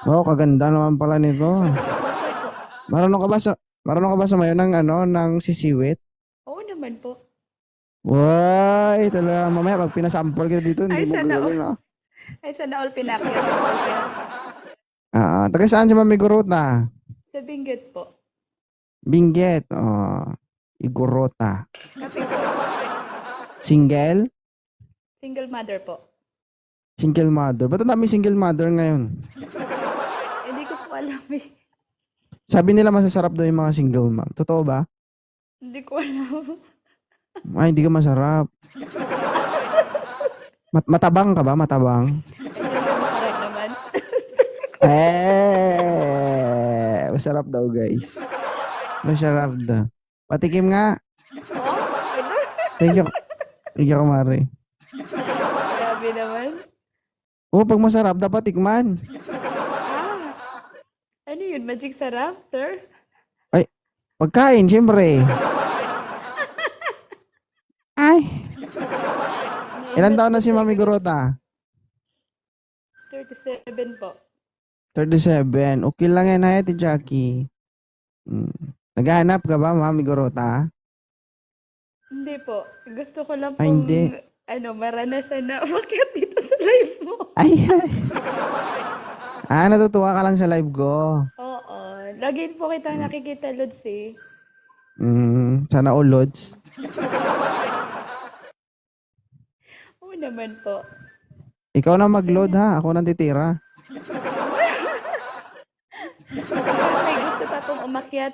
Oh, kaganda naman pala nito. Opo po. Marunong ka ba sa marunong ka ba sumayaw ng ano, ng sisiwit? Oo naman po. Why, talaga mamaya pag pinasample kita dito, hindi Ay, mo sana all. gagawin, ah. Ay, sana all pinakyat mo po siya. Taga saan si Mami Gurota? Sa Benguet po. Benguet. Oh, Igorota. Kape po. Single? Single mother po. Single mother. Ba't ang dami single mother ngayon? Hindi ko po alam eh. Sabi nila masasarap daw yung mga single mom. Totoo ba? Hindi ko alam. Ay, hindi ka masarap. Matabang ka ba? Matabang? Ay, syempre masarap naman. Masarap daw, guys. Masarap daw. Patikim nga. Oh, ano? Thank you. Thank you, kumari. Grabe naman. Oh, pag masarap, dapat tikman. Ah, ano yun? Magic sarap, sir? Ay, pagkain, syempre. Ay, ilan Na-invest taon po na si sir Mami kayo. Gurota? 37 po. 37. Okay lang yan, Ate Jackie. Hmm. Naghahanap ka ba, Mami Gurota? Hindi po. Gusto ko lang Ay, hindi. pong, maranasan na umakyat dito sa live mo. Ay, ay. Natutuwa ka lang sa live ko. Oo. Lagi po kita nakikita, Lods eh. Sana all lods. Oo naman po. Ikaw na mag-load ha, ako nang titira. Baka may gusto pa pong umakyat,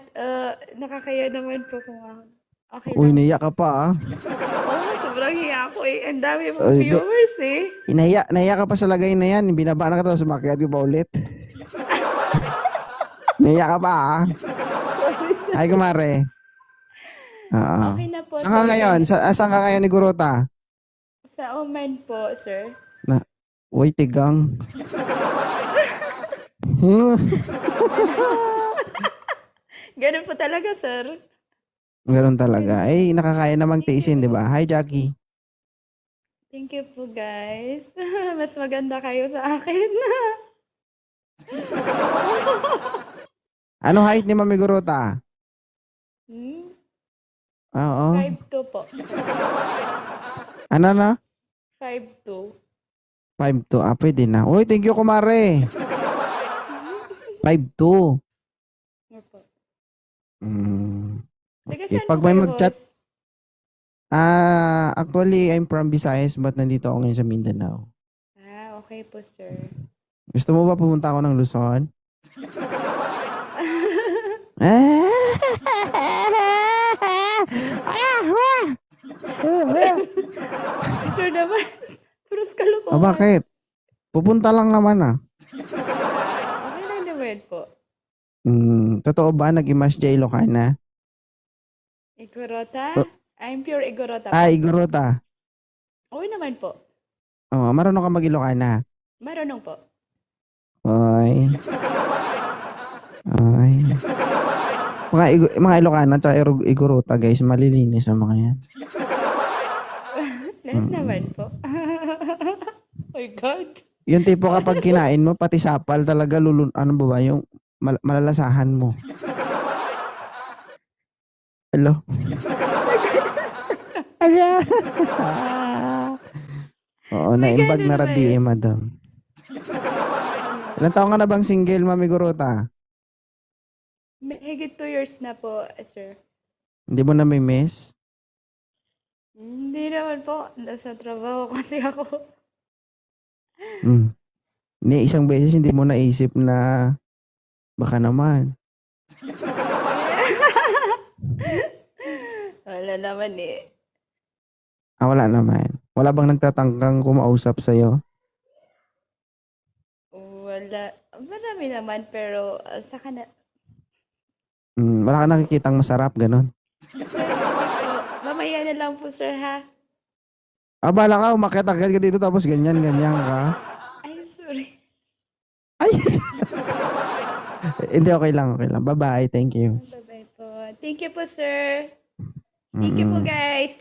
nakakaya naman po kung okay Uy, lang. naiyak ka pa ah. Oo, sobrang hiya ako eh. Ang dami mong Ay, di, viewers eh. nahiya ka pa sa lagay na yan. Binaba na ka tapos sumakyat ka pa ulit. Naiyak ka pa ah. Sorry, Ay, sir. kumare. Oo. Okay na po, Saan ka sir. ngayon? Saan ka ngayon ni Gurota? Sa Oman po, sir. Na, uy, tigang. Ganun po talaga, sir. Ganun talaga. Eh, nakakaya namang Thank you tiisin, di po. ba? Hi, Jackie. Thank you po, guys. Mas maganda kayo sa akin. Ano height ni Mami Gurota? Hmm? Oo. 5'2" po. Ano na? 5'2". 5'2". Pwede na. Uy, thank you, kumare. 5'2". Opo. Taga Okay. saan po Pag may kayo, mag-chat, boss? actually, I'm from Visayas, but nandito ako ngayon sa Mindanao. Ah, okay po, sir. Gusto mo ba pumunta ako ng Luzon? Sure naman. Puros kalokohan. Bakit? Pupunta lang naman ah. Okay lang naman po. Totoo ba nag-imas J Ilocana? Igorota? Oh, I'm pure Igorota po. Igorota. Okay naman po. Oh, marunong ka mag-Ilocana. Marunong po. Oy. Oy. Mga Ilocana at Igorota, guys, malilinis ang mga yan. Lahat naman po. Oh my God. Yung tipo kapag kinain mo, pati sapal talaga ano ba yung malalasahan mo. Hello? Ala. Oo, May naimbag ganun na ba rabi yun? madam. Ilan taon ka na bang single, Mami Gurota? May higit 2 years na po, sir. Hindi mo na may miss? Hindi naman po. Nasa trabaho kasi ako. Hmm. Ni isang beses hindi mo naisip na baka naman. Wala naman eh. Wala naman. Wala bang nagtatangkang kumausap sa'yo? Wala. Marami naman pero saka na. Wala ka nakikitang masarap, ganon. Sir, sige po. Mamaya na lang po, sir, ha? Bala ka, umakyat agad ka dito tapos ganyan ka. Ay, sorry. Ay! Hindi, okay lang, okay lang. Bye-bye, thank you. Bye-bye po. Thank you po, sir. Thank you po, Mm. guys.